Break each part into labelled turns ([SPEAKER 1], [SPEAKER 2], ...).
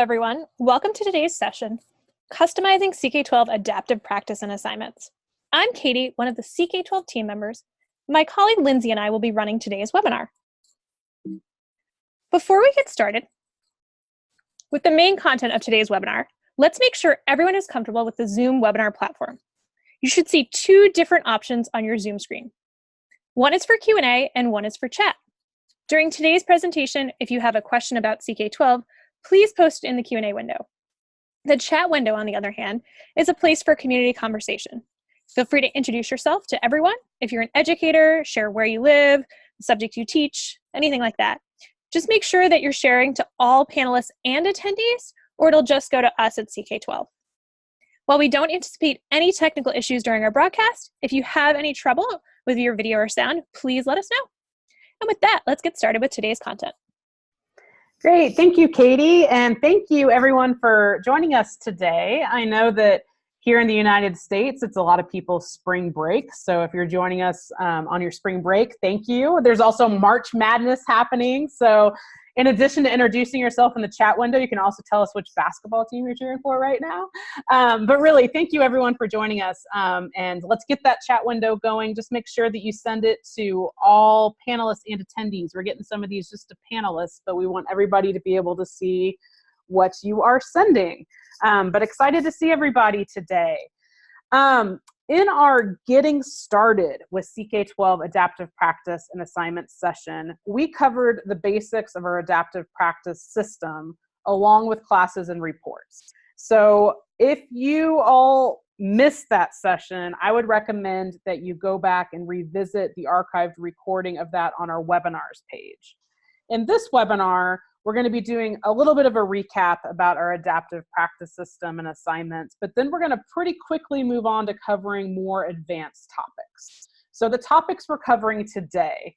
[SPEAKER 1] everyone. Welcome to today's session, Customizing CK-12 Adaptive Practice and Assignments. I'm Katie, one of the CK-12 team members. My colleague Lindsay and I will be running today's webinar. Before we get started with the main content of today's webinar, let's make sure everyone is comfortable with the Zoom webinar platform. You should see two different options on your Zoom screen. One is for Q&A and one is for chat. During today's presentation, if you have a question about CK-12, please post it in the Q&A window. The chat window, on the other hand, is a place for community conversation. Feel free to introduce yourself to everyone. If you're an educator, share where you live, the subject you teach, anything like that. Just make sure that you're sharing to all panelists and attendees, or it'll just go to us at CK-12. While we don't anticipate any technical issues during our broadcast, if you have any trouble with your video or sound, please let us know. And with that, let's get started with today's content.
[SPEAKER 2] Great, thank you, Katie, and thank you everyone for joining us today. I know that here in the United States, it's a lot of people's spring break, so if you're joining us on your spring break, thank you. There's also March Madness happening, so in addition to introducing yourself in the chat window, you can also tell us which basketball team you're cheering for right now. But really, thank you everyone for joining us, and let's get that chat window going. Just make sure that you send it to all panelists and attendees. We're getting some of these just to panelists, but we want everybody to be able to see what you are sending. But excited to see everybody today. In our Getting Started with CK-12 Adaptive Practice and Assignment session, we covered the basics of our adaptive practice system along with classes and reports. So if you all missed that session, I would recommend that you go back and revisit the archived recording of that on our webinars page. In this webinar, we're going to be doing a little bit of a recap about our adaptive practice system and assignments, but then we're going to pretty quickly move on to covering more advanced topics. So the topics we're covering today: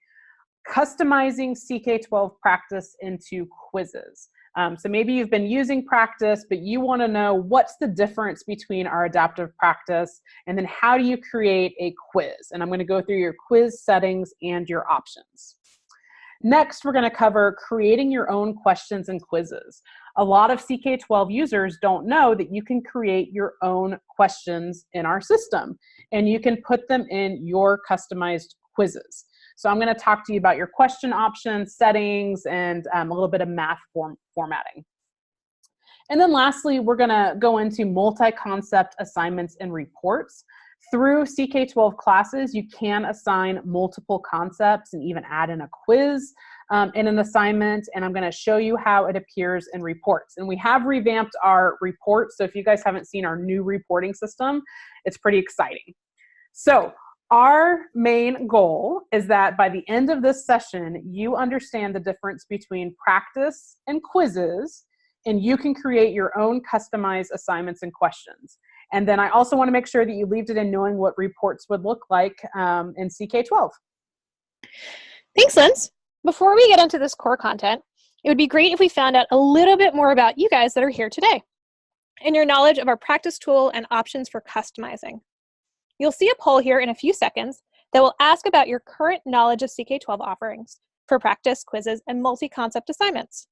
[SPEAKER 2] customizing CK-12 practice into quizzes. So maybe you've been using practice, but you want to know what's the difference between our adaptive practice, and then how do you create a quiz? And I'm going to go through your quiz settings and your options. Next, we're going to cover creating your own questions and quizzes. A lot of CK-12 users don't know that you can create your own questions in our system, and you can put them in your customized quizzes. So I'm going to talk to you about your question options, settings, and a little bit of math formatting. And then lastly, we're going to go into multi-concept assignments and reports. Through CK-12 classes, you can assign multiple concepts and even add in a quiz in an assignment, and I'm going to show you how it appears in reports. And we have revamped our reports, so if you guys haven't seen our new reporting system, it's pretty exciting. So our main goal is that by the end of this session, you understand the difference between practice and quizzes, and you can create your own customized assignments and questions. And then I also want to make sure that you leave it in knowing what reports would look like in CK-12.
[SPEAKER 1] Thanks, Linz. Before we get into this core content, it would be great if we found out a little bit more about you guys that are here today and your knowledge of our practice tool and options for customizing. You'll see a poll here in a few seconds that will ask about your current knowledge of CK-12 offerings for practice, quizzes, and multi-concept assignments.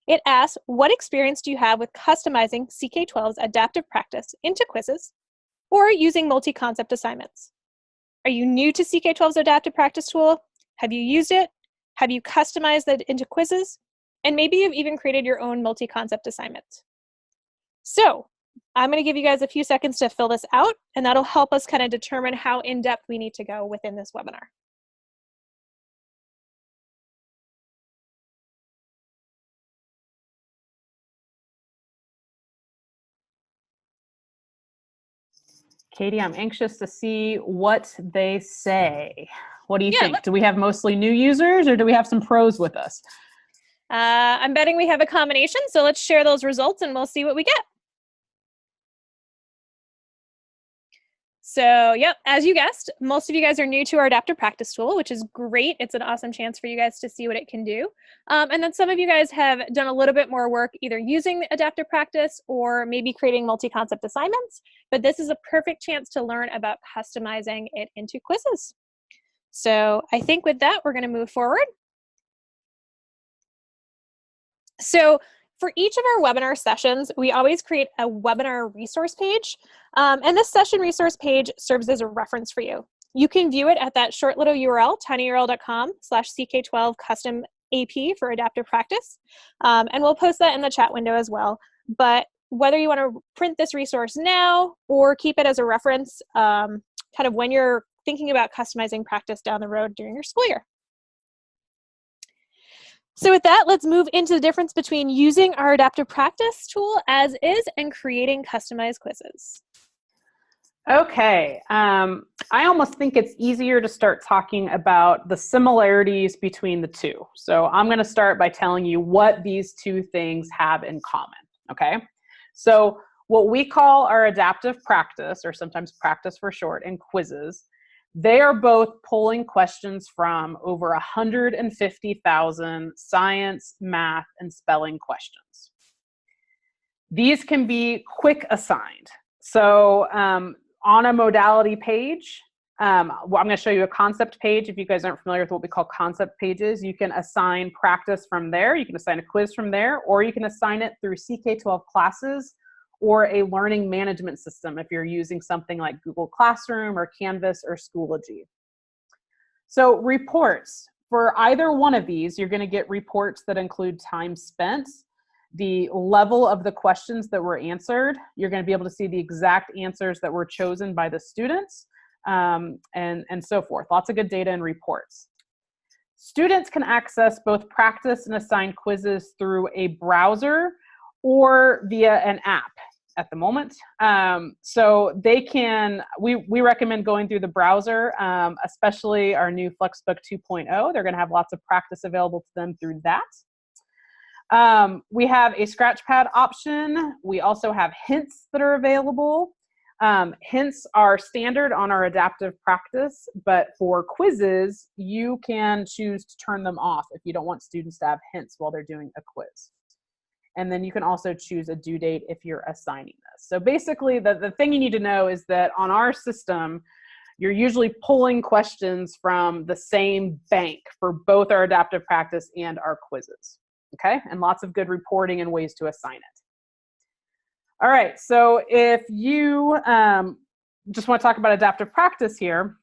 [SPEAKER 1] It asks, what experience do you have with customizing CK-12's adaptive practice into quizzes or using multi-concept assignments? Are you new to CK-12's adaptive practice tool? Have you used it? Have you customized it into quizzes? And maybe you've even created your own multi-concept assignments. So I'm going to give you guys a few seconds to fill this out, and that'll help us kind of determine how in-depth we need to go within this webinar.
[SPEAKER 2] Katie, I'm anxious to see what they say. What do you think? Do we have mostly new users, or do we have some pros with us?
[SPEAKER 1] I'm betting we have a combination, so let's share those results and we'll see what we get. So, yep, as you guessed, most of you guys are new to our adaptive practice tool, which is great. It's an awesome chance for you guys to see what it can do. And then some of you guys have done a little bit more work either using adaptive practice or maybe creating multi-concept assignments. But this is a perfect chance to learn about customizing it into quizzes. So I think with that, we're going to move forward. So For each of our webinar sessions, we always create a webinar resource page, and this session resource page serves as a reference for you. You can view it at that short little URL, tinyurl.com/CK12 custom AP for adaptive practice, and we'll post that in the chat window as well. But whether you want to print this resource now or keep it as a reference kind of when you're thinking about customizing practice down the road during your school year. So with that, let's move into the difference between using our adaptive practice tool as is and creating customized quizzes.
[SPEAKER 2] Okay, I almost think it's easier to start talking about the similarities between the two. So I'm going to start by telling you what these two things have in common, okay? So what we call our adaptive practice, or sometimes practice for short, and quizzes, they are both pulling questions from over 150,000 science, math, and spelling questions. These can be quick assigned. So on a modality page, I'm going to show you a concept page. If you guys aren't familiar with what we call concept pages, you can assign practice from there. You can assign a quiz from there, or you can assign it through CK-12 classes or a learning management system if you're using something like Google Classroom or Canvas or Schoology. So reports, for either one of these, you're going to get reports that include time spent, the level of the questions that were answered. You're going to be able to see the exact answers that were chosen by the students, and so forth. Lots of good data and reports. Students can access both practice and assigned quizzes through a browser or via an app at the moment. So they can, we recommend going through the browser, especially our new Flexbook 2.0. They're going to have lots of practice available to them through that. We have a Scratchpad option. We also have hints that are available. Hints are standard on our adaptive practice, but for quizzes, you can choose to turn them off if you don't want students to have hints while they're doing a quiz. And then you can also choose a due date if you're assigning this. So basically, the thing you need to know is that on our system, you're usually pulling questions from the same bank for both our adaptive practice and our quizzes, okay? And lots of good reporting and ways to assign it. All right, so if you just want to talk about adaptive practice here,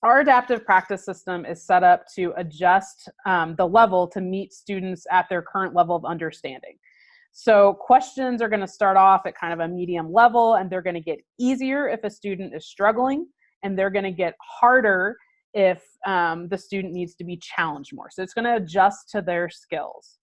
[SPEAKER 2] our adaptive practice system is set up to adjust the level to meet students at their current level of understanding. So questions are going to start off at kind of a medium level, and they're going to get easier if a student is struggling, and they're going to get harder if the student needs to be challenged more. So it's going to adjust to their skills.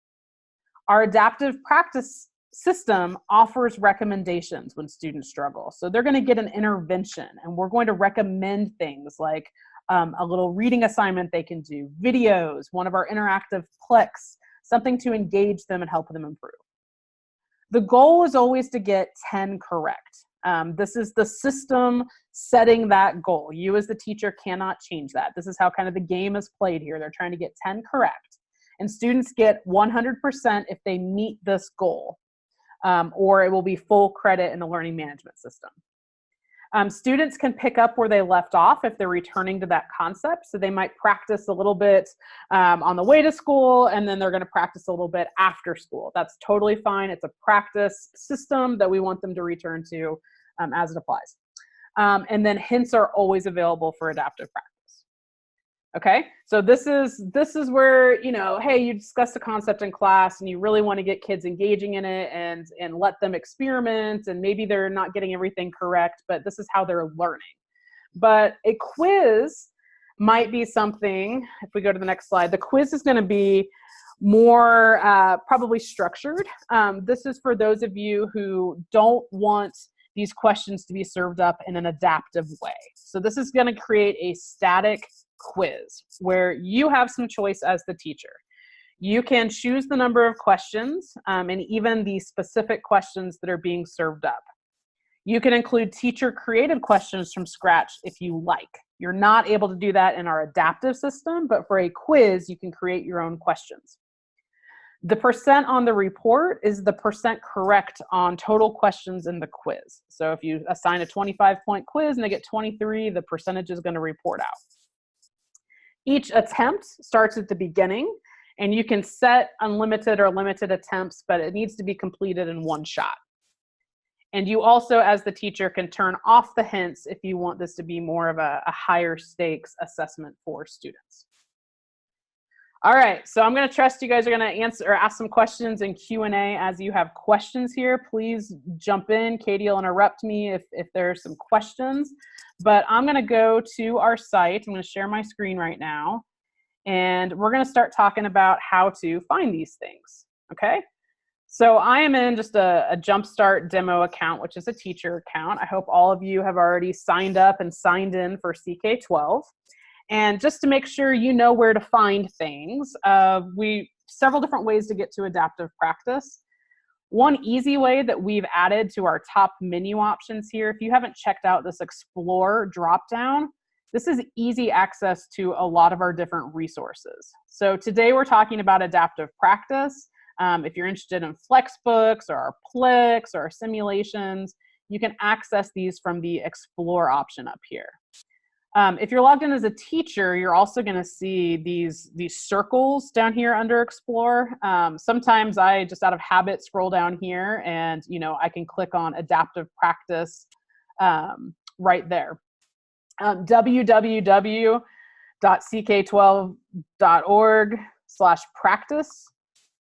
[SPEAKER 2] Our adaptive practice system offers recommendations when students struggle. So they're going to get an intervention, and we're going to recommend things like a little reading assignment they can do, videos, one of our interactive Plex, something to engage them and help them improve. The goal is always to get 10 correct. This is the system setting that goal. You as the teacher cannot change that. This is how kind of the game is played here. They're trying to get 10 correct. And students get 100% if they meet this goal, or it will be full credit in the learning management system. Students can pick up where they left off if they're returning to that concept. So they might practice a little bit on the way to school, and then they're going to practice a little bit after school. That's totally fine. It's a practice system that we want them to return to as it applies. And then hints are always available for adaptive practice. Okay, so this is where, you know, hey, you discussed a concept in class and you really want to get kids engaging in it and let them experiment, and maybe they're not getting everything correct, but this is how they're learning. But a quiz might be something, if we go to the next slide, the quiz is going to be more probably structured. This is for those of you who don't want these questions to be served up in an adaptive way. So this is going to create a static quiz where you have some choice as the teacher. You can choose the number of questions and even the specific questions that are being served up. You can include teacher created questions from scratch if you like. You're not able to do that in our adaptive system, but for a quiz, you can create your own questions. The percent on the report is the percent correct on total questions in the quiz. So if you assign a 25-point quiz and they get 23, the percentage is going to report out. Each attempt starts at the beginning, And you can set unlimited or limited attempts, but it needs to be completed in one shot. And you also, as the teacher, can turn off the hints if you want this to be more of a higher stakes assessment for students. All right, so I'm going to trust you guys are going to answer or ask some questions in Q&A as you have questions here. Please jump in. Katie will interrupt me if there are some questions. But I'm going to go to our site. I'm going to share my screen right now. And we're going to start talking about how to find these things, okay? So I am in just a Jumpstart demo account, which is a teacher account. I hope all of you have already signed up and signed in for CK-12. And just to make sure you know where to find things, several different ways to get to adaptive practice. One easy way that we've added to our top menu options here, if you haven't checked out this Explore dropdown, this is easy access to a lot of our different resources. So today we're talking about adaptive practice. If you're interested in Flexbooks or our Plix or our simulations, you can access these from the Explore option up here. If you're logged in as a teacher, you're also going to see these circles down here under Explore. Sometimes I just out of habit scroll down here and I can click on adaptive practice right there. www.ck12.org/practice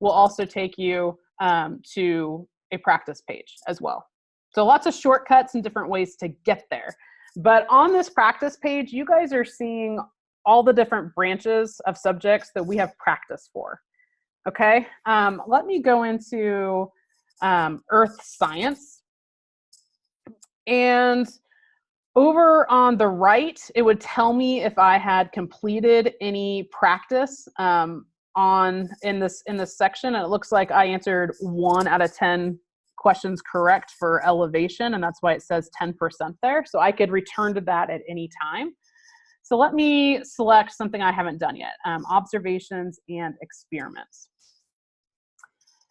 [SPEAKER 2] will also take you to a practice page as well. So lots of shortcuts and different ways to get there. But on this practice page, you guys are seeing all the different branches of subjects that we have practice for. Okay, let me go into Earth Science. And over on the right, it would tell me if I had completed any practice in this section. And it looks like I answered 1 out of 10 questions correct for elevation, and that's why it says 10% there. So I could return to that at any time. So let me select something I haven't done yet, observations and experiments.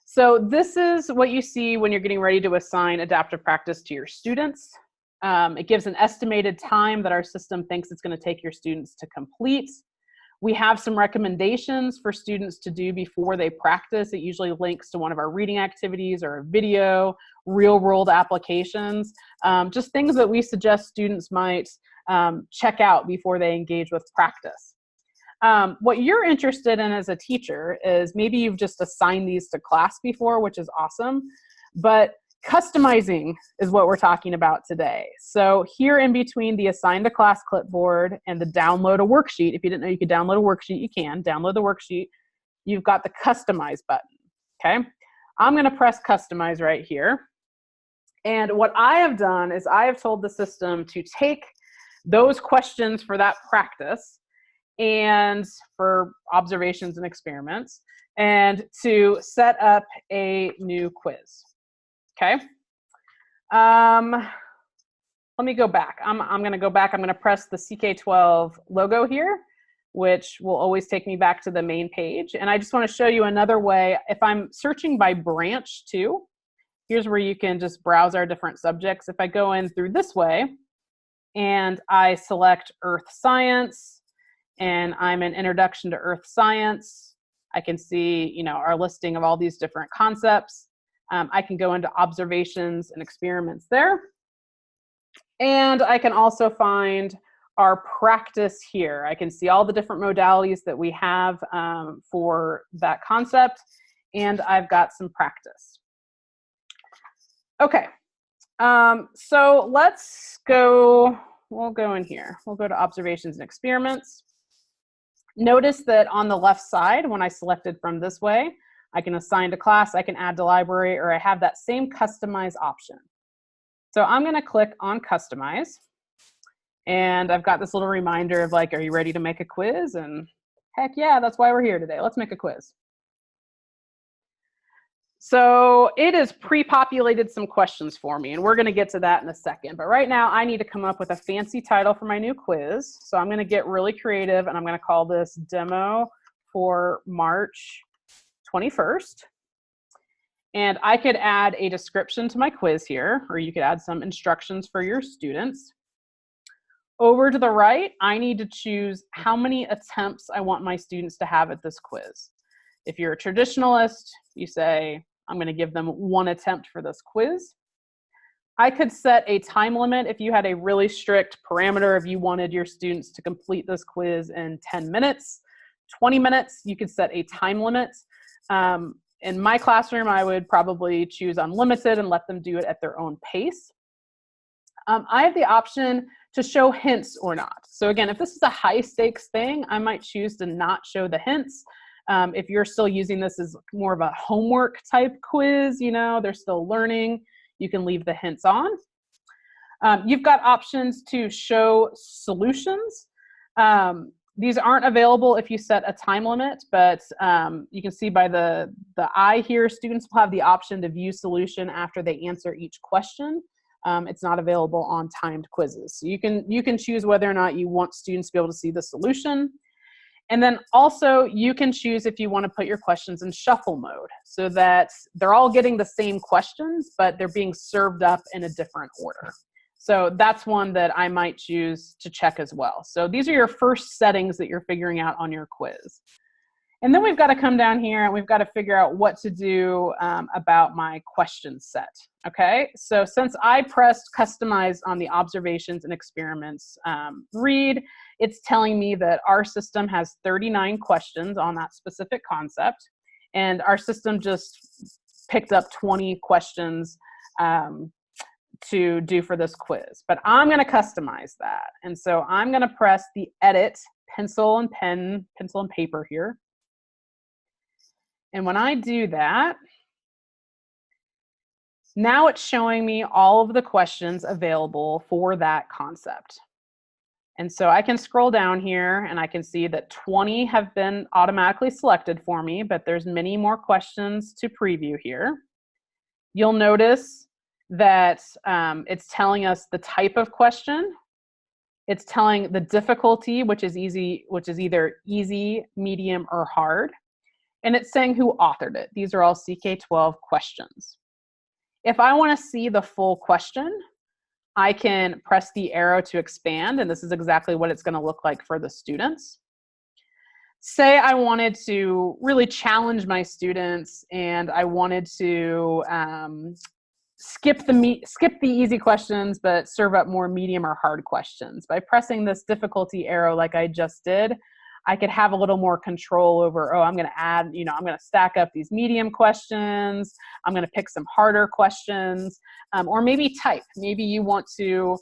[SPEAKER 2] So this is what you see when you're getting ready to assign adaptive practice to your students. It gives an estimated time that our system thinks it's going to take your students to complete. We have some recommendations for students to do before they practice. It usually links to one of our reading activities or a video, real-world applications, just things that we suggest students might check out before they engage with practice. What you're interested in as a teacher is maybe you've just assigned these to class before, which is awesome, but customizing is what we're talking about today. So here in between the assign to class clipboard and the download a worksheet, if you didn't know you could download a worksheet, you can download the worksheet. You've got the customize button, okay? I'm going to press customize right here. And what I have done is I have told the system to take those questions for that practice and for observations and experiments and to set up a new quiz. Okay, let me go back. I'm going to go back. I'm going to press the CK-12 logo here, which will always take me back to the main page. And I just want to show you another way. If I'm searching by branch too, here's where you can just browse our different subjects. If I go in through this way and I select Earth Science and I'm in Introduction to Earth Science, I can see, our listing of all these different concepts. I can go into observations and experiments there. And I can also find our practice here. I can see all the different modalities that we have for that concept. And I've got some practice. Okay, so let's go, we'll go in here. We'll go to observations and experiments. Notice that on the left side, when I selected from this way, I can assign to class, I can add to library, or I have that same customize option. So I'm going to click on customize. And I've got this little reminder of like, are you ready to make a quiz? And heck yeah, that's why we're here today. Let's make a quiz. So it has pre-populated some questions for me, and we're going to get to that in a second. But right now, I need to come up with a fancy title for my new quiz. So I'm going to get really creative, and I'm going to call this Demo for March 21st. And I could add a description to my quiz here, or you could add some instructions for your students. Over to the right, I need to choose how many attempts I want my students to have at this quiz. If you're a traditionalist, you say, I'm going to give them 1 attempt for this quiz. I could set a time limit if you had a really strict parameter. If you wanted your students to complete this quiz in 10 minutes, 20 minutes, you could set a time limit. In my classroom, I would probably choose unlimited and let them do it at their own pace. I have the option to show hints or not. So again, if this is a high stakes thing, I might choose to not show the hints. If you're still using this as more of a homework type quiz, you know, they're still learning, you can leave the hints on. You've got options to show solutions. These aren't available if you set a time limit, but you can see by the eye here, students will have the option to view solution after they answer each question. It's not available on timed quizzes. So you can choose whether or not you want students to be able to see the solution. And then also you can choose if you want to put your questions in shuffle mode so that they're all getting the same questions, but they're being served up in a different order. So that's one that I might choose to check as well. So these are your first settings that you're figuring out on your quiz. And then we've got to come down here and we've got to figure out what to do about my question set. Okay, so since I pressed customize on the observations and experiments read, it's telling me that our system has 39 questions on that specific concept. And our system just picked up 20 questions to do for this quiz. But I'm going to customize that. And so I'm going to press the edit pencil and paper here. And when I do that, now it's showing me all of the questions available for that concept. And so I can scroll down here and I can see that 20 have been automatically selected for me, but there's many more questions to preview here. You'll notice that it's telling us the type of question. It's telling the difficulty, which is either easy, medium, or hard. And it's saying who authored it. These are all CK-12 questions. If I want to see the full question, I can press the arrow to expand, and this is exactly what it's going to look like for the students. Say I wanted to really challenge my students and I wanted to skip the easy questions but serve up more medium or hard questions. By pressing this difficulty arrow like I just did, I could have a little more control over, I'm going to add, I'm going to stack up these medium questions. I'm going to pick some harder questions, or maybe type. Maybe you want to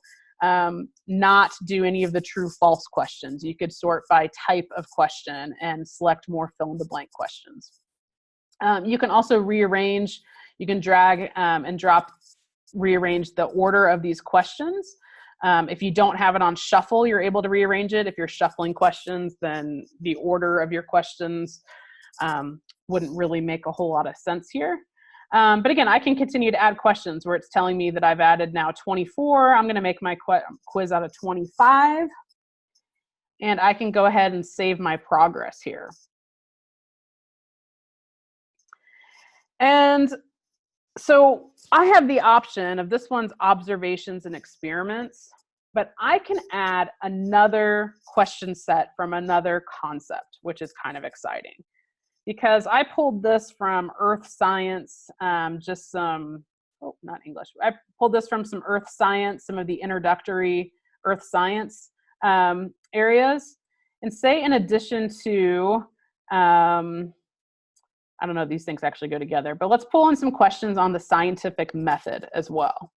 [SPEAKER 2] not do any of the true false questions. You could sort by type of question and select more fill in the blank questions. You can also rearrange, you can drag and drop, rearrange the order of these questions. If you don't have it on shuffle, you're able to rearrange it. If you're shuffling questions, then the order of your questions wouldn't really make a whole lot of sense here. But again, I can continue to add questions where it's telling me that I've added now 24. I'm going to make my quiz out of 25. And I can go ahead and save my progress here. And so I have the option of this one's observations and experiments, but I can add another question set from another concept, which is kind of exciting. Because I pulled this from Earth Science, just some, not English. I pulled this from some Earth Science, some of the introductory Earth Science areas. And say in addition to, I don't know if these things actually go together, but let's pull in some questions on the scientific method as well.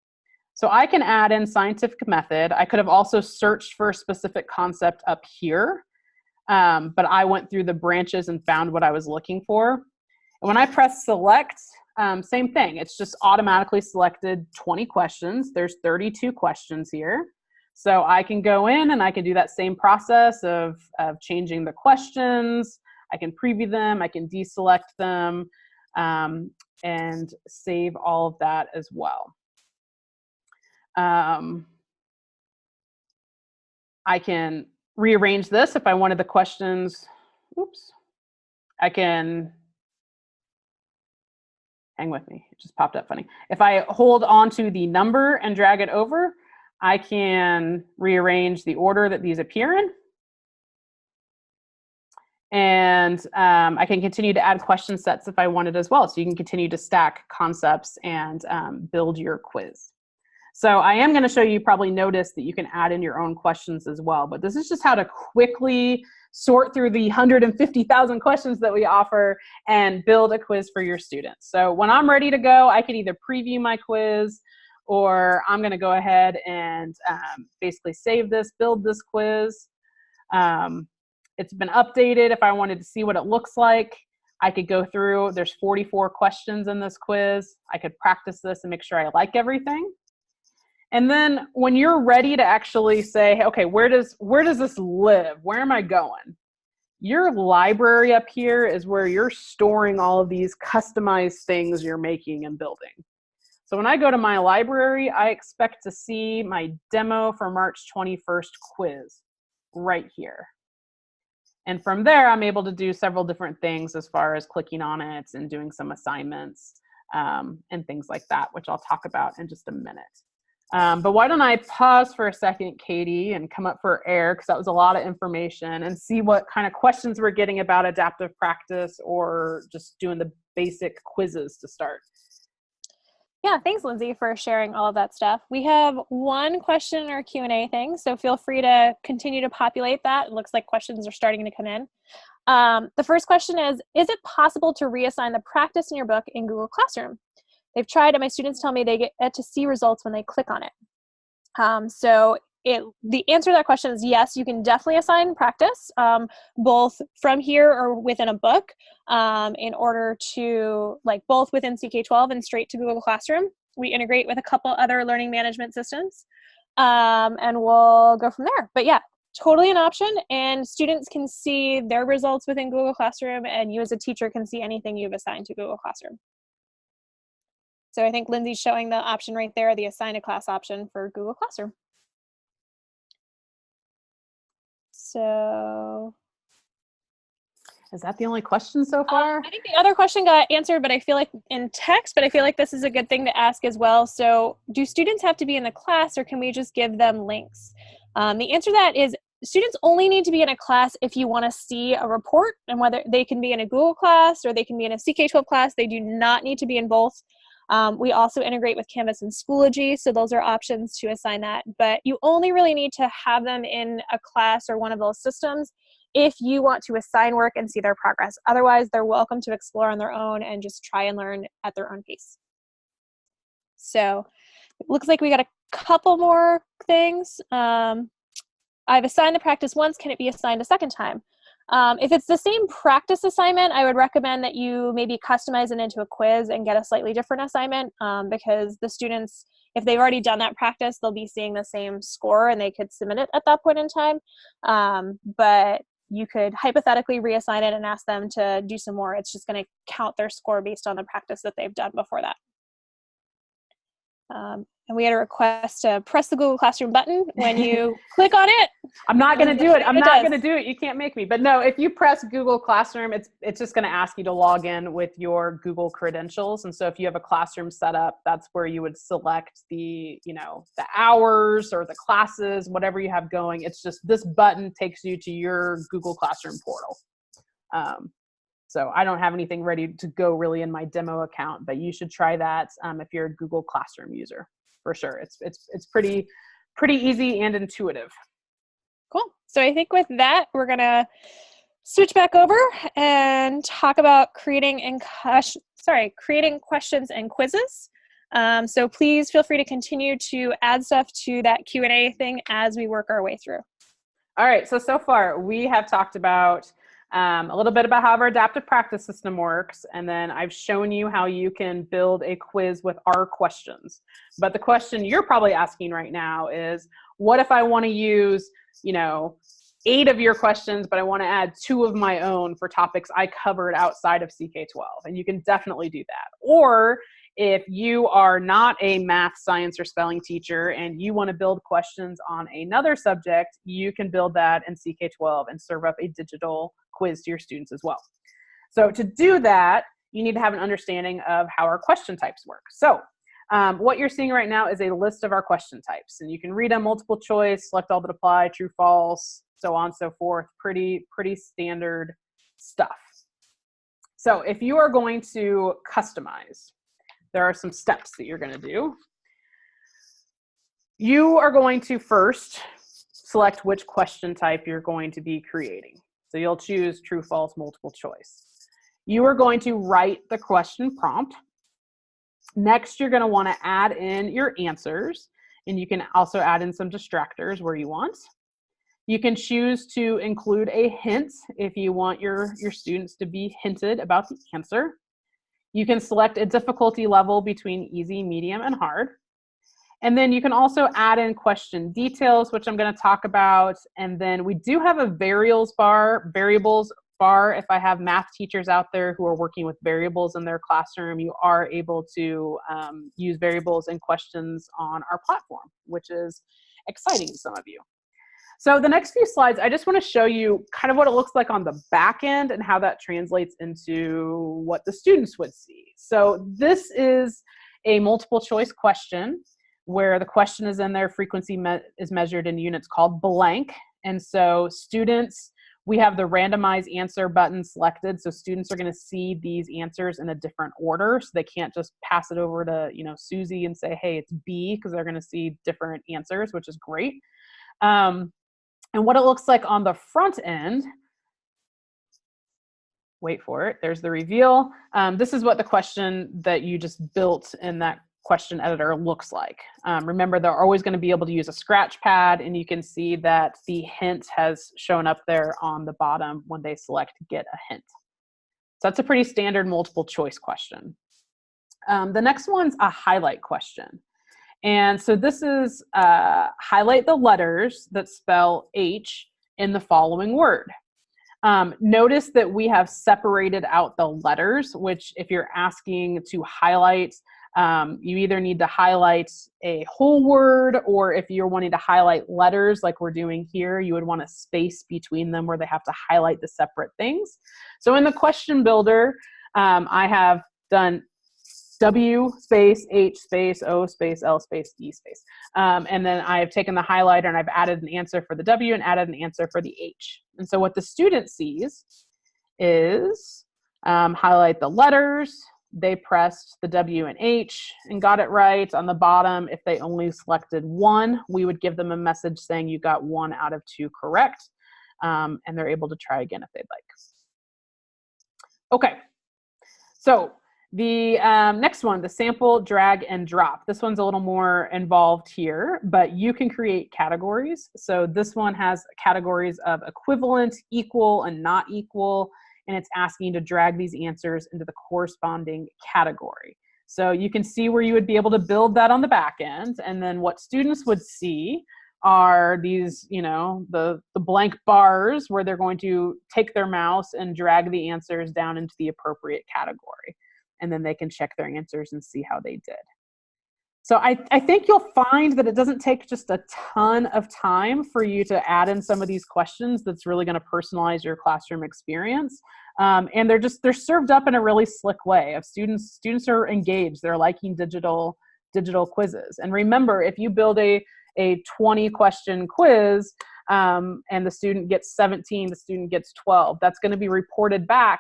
[SPEAKER 2] So I can add in scientific method. I could have also searched for a specific concept up here, but I went through the branches and found what I was looking for. And when I press select, same thing. It's just automatically selected 20 questions. There's 32 questions here. So I can go in and I can do that same process of changing the questions. I can preview them, I can deselect them, and save all of that as well. I can rearrange this if I wanted the questions. Oops. I can, hang with me, it just popped up funny. If I hold on to the number and drag it over, I can rearrange the order that these appear in. And I can continue to add question sets if I wanted as well. So you can continue to stack concepts and build your quiz. So I am going to show you, probably notice that you can add in your own questions as well. But this is just how to quickly sort through the 150,000 questions that we offer and build a quiz for your students. So when I'm ready to go, I can either preview my quiz, or I'm going to go ahead and basically save this, build this quiz. It's been updated. If I wanted to see what it looks like, I could go through. There's 44 questions in this quiz. I could practice this and make sure I like everything. And then when you're ready to actually say, okay, where does this live? Where am I going? Your library up here is where you're storing all of these customized things you're making and building. So when I go to my library, I expect to see my demo for March 21st quiz right here. And from there, I'm able to do several different things as far as clicking on it and doing some assignments and things like that, which I'll talk about in just a minute. But why don't I pause for a second, Katie, and come up for air, because that was a lot of information, and see what kind of questions we're getting about adaptive practice or just doing the basic quizzes to start.
[SPEAKER 1] Yeah, thanks, Lindsay, for sharing all of that stuff. We have one question in our Q&A thing, so feel free to continue to populate that. It looks like questions are starting to come in. The first question is it possible to reassign the practice in your book in Google Classroom? They've tried, and my students tell me they get to see results when they click on it. So the answer to that question is yes, you can definitely assign practice, both from here or within a book, in order to, like, both within CK-12 and straight to Google Classroom. We integrate with a couple other learning management systems, and we'll go from there. But yeah, totally an option, and students can see their results within Google Classroom, and you as a teacher can see anything you've assigned to Google Classroom. So I think Lindsay's showing the option right there, the assign a class option for Google Classroom. So
[SPEAKER 2] is that the only question so far?
[SPEAKER 1] I think the other question got answered, but I feel like in text, but I feel like this is a good thing to ask as well. So do students have to be in the class, or can we just give them links? The answer to that is students only need to be in a class if you want to see a report, and whether they can be in a Google class or they can be in a CK-12 class. They do not need to be in both. We also integrate with Canvas and Schoology, so those are options to assign that. But you only really need to have them in a class or one of those systems if you want to assign work and see their progress. Otherwise, they're welcome to explore on their own and just try and learn at their own pace. So it looks like we got a couple more things. I've assigned the practice once. Can it be assigned a second time? If it's the same practice assignment, I would recommend that you maybe customize it into a quiz and get a slightly different assignment, because the students, if they've already done that practice, they'll be seeing the same score and they could submit it at that point in time. But you could hypothetically reassign it and ask them to do some more. It's just going to count their score based on the practice that they've done before that. And we had a request to press the Google Classroom button when you click on it.
[SPEAKER 2] I'm not going to do it. I'm not going to do it. You can't make me. But no, if you press Google Classroom, it's just going to ask you to log in with your Google credentials. And so if you have a classroom set up, that's where you would select the hours or the classes, whatever you have going. It's just this button takes you to your Google Classroom portal. So I don't have anything ready to go really in my demo account, but you should try that if you're a Google Classroom user, for sure. It's pretty easy and intuitive.
[SPEAKER 1] Cool. So I think with that, we're gonna switch back over and talk about creating questions and quizzes. So please feel free to continue to add stuff to that Q&A thing as we work our way through.
[SPEAKER 2] All right. So far we have talked about a little bit about how our adaptive practice system works, and then I've shown you how you can build a quiz with our questions. But the question you're probably asking right now is, what if I want to use, 8 of your questions, but I want to add 2 of my own for topics I covered outside of CK-12? And you can definitely do that. Or if you are not a math, science, or spelling teacher and you want to build questions on another subject, you can build that in CK-12 and serve up a digital quiz to your students as well. So to do that, you need to have an understanding of how our question types work. So what you're seeing right now is a list of our question types, and you can read them multiple choice, select all that apply, true, false, so on and so forth. Pretty standard stuff. So if you are going to customize, there are some steps that you're going to do. You are going to first select which question type you're going to be creating. So you'll choose true, false, multiple choice. You are going to write the question prompt. Next, you're going to want to add in your answers, and you can also add in some distractors where you want. You can choose to include a hint if you want your students to be hinted about the answer. You can select a difficulty level between easy, medium, and hard. And then you can also add in question details, which I'm going to talk about. And then we do have a variables bar. If I have math teachers out there who are working with variables in their classroom, you are able to use variables and questions on our platform, which is exciting to some of you. So the next few slides, I just want to show you kind of what it looks like on the back end and how that translates into what the students would see. So this is a multiple choice question where the question is in there, frequency is measured in units called blank. And so students, we have the randomize answer button selected. So students are going to see these answers in a different order. So they can't just pass it over to, Susie and say, hey, it's B, because they're going to see different answers, which is great. And what it looks like on the front end, wait for it, there's the reveal. This is what the question that you just built in that question editor looks like. Remember, they're always going to be able to use a scratch pad, and you can see that the hint has shown up there on the bottom when they select get a hint. So that's a pretty standard multiple choice question. The next one's a highlight question. And so this is highlight the letters that spell H in the following word. Notice that we have separated out the letters, which if you're asking to highlight, you either need to highlight a whole word, or if you're wanting to highlight letters like we're doing here, you would want a space between them where they have to highlight the separate things. So in the question builder, I have done W space, H space, O space, L space, D space. And then I've taken the highlighter and I've added an answer for the W and added an answer for the H. And so what the student sees is highlight the letters. They pressed the W and H and got it right. On the bottom, if they only selected one, we would give them a message saying you got 1 out of 2 correct. And they're able to try again if they'd like. Okay, so the next one, the sample, drag, and drop. This one's a little more involved here, but you can create categories. So this one has categories of equivalent, equal, and not equal, and it's asking you to drag these answers into the corresponding category. So you can see where you would be able to build that on the back end, and then what students would see are these, the blank bars where they're going to take their mouse and drag the answers down into the appropriate category. And then they can check their answers and see how they did. So I think you'll find that it doesn't take just a ton of time for you to add in some of these questions that's really going to personalize your classroom experience. And they're served up in a really slick way. If students are engaged, they're liking digital quizzes. And remember, if you build a 20 question quiz and the student gets 17, the student gets 12, that's going to be reported back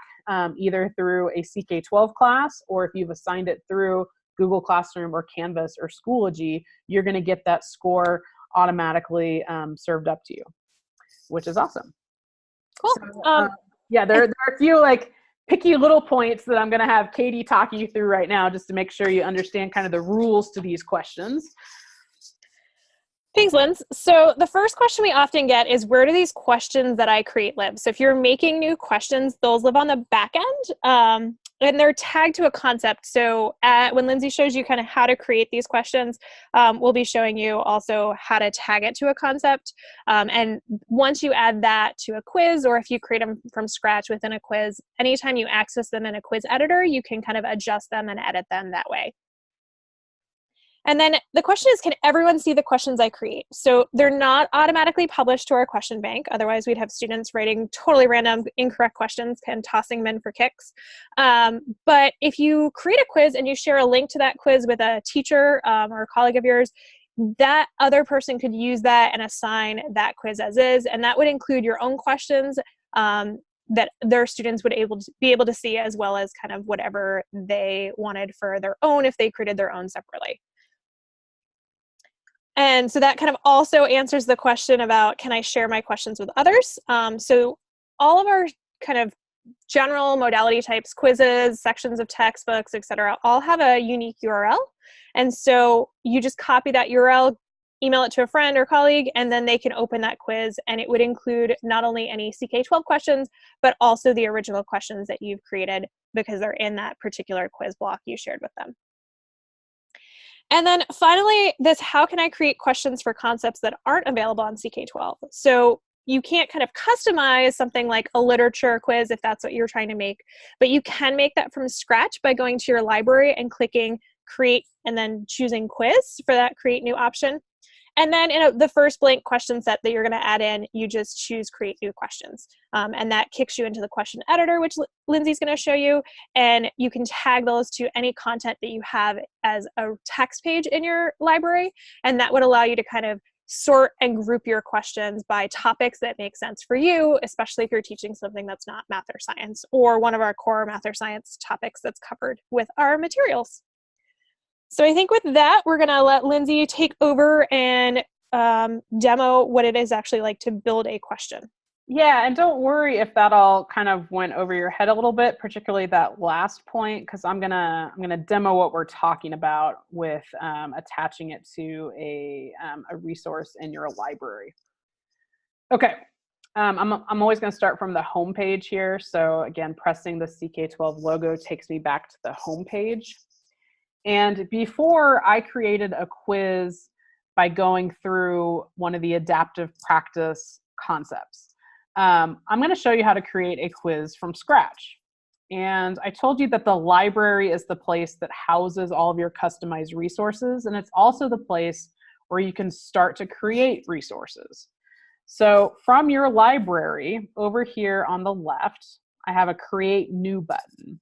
[SPEAKER 2] either through a CK-12 class, or if you've assigned it through Google Classroom or Canvas or Schoology, you're going to get that score automatically served up to you, which is awesome.
[SPEAKER 1] Cool.
[SPEAKER 2] So, yeah, there are a few picky little points that I'm going to have Katie talk you through right now, just to make sure you understand kind of the rules to these questions.
[SPEAKER 1] Thanks, Linz. So the first question we often get is, where do these questions that I create live? So if you're making new questions, those live on the back end, and they're tagged to a concept. So when Lindsay shows you kind of how to create these questions, we'll be showing you also how to tag it to a concept. And once you add that to a quiz, or if you create them from scratch within a quiz, anytime you access them in a quiz editor, you can kind of adjust them and edit them that way. And then the question is, can everyone see the questions I create? So they're not automatically published to our question bank. Otherwise, we'd have students writing totally random, incorrect questions and tossing them in for kicks. But if you create a quiz and you share a link to that quiz with a teacher or a colleague of yours, that other person could use that and assign that quiz as is. And that would include your own questions that their students would be able to see, as well as kind of whatever they wanted for their own if they created their own separately. And so that kind of also answers the question about, can I share my questions with others? So all of our kind of general modality types, quizzes, sections of textbooks, etc., all have a unique URL. And so you just copy that URL, email it to a friend or colleague, and then they can open that quiz. And it would include not only any CK-12 questions, but also the original questions that you've created, because they're in that particular quiz block you shared with them. And then finally, this how can I create questions for concepts that aren't available on CK-12? So you can't kind of customize something like a literature quiz if that's what you're trying to make, but you can make that from scratch by going to your library and clicking create and then choosing quiz for that create new option. And then in the first blank question set that you're going to add in, you just choose create new questions. And that kicks you into the question editor, which Lindsay's going to show you. And you can tag those to any content that you have as a text page in your library. And that would allow you to kind of sort and group your questions by topics that make sense for you, especially if you're teaching something that's not math or science, or one of our core math or science topics that's covered with our materials. So I think with that, we're going to let Lindsay take over and demo what it is actually like to build a question.
[SPEAKER 2] Yeah, and don't worry if that all kind of went over your head a little bit, particularly that last point, because I'm gonna demo what we're talking about with attaching it to a resource in your library. Okay, I'm always going to start from the home page here. So again, pressing the CK-12 logo takes me back to the home page. And before, I created a quiz by going through one of the adaptive practice concepts. I'm going to show you how to create a quiz from scratch. And I told you that the library is the place that houses all of your customized resources, and it's also the place where you can start to create resources. So from your library, over here on the left, I have a Create New button.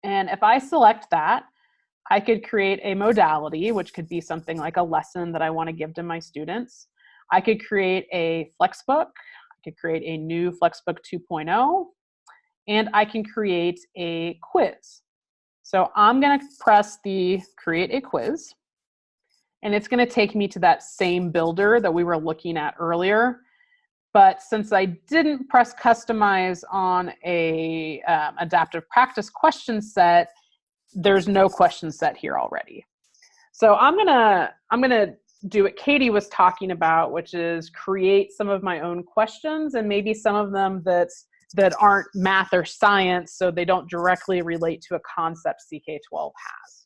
[SPEAKER 2] And if I select that, I could create a modality, which could be something like a lesson that I want to give to my students. I could create a flexbook. I could create a new Flexbook 2.0, and I can create a quiz. So I'm going to press the Create a Quiz, and it's going to take me to that same builder that we were looking at earlier. But since I didn't press Customize on a adaptive practice question set, there's no question set here already. So I'm gonna do what Katie was talking about, which is create some of my own questions, and maybe some of them that aren't math or science, so they don't directly relate to a concept CK-12 has.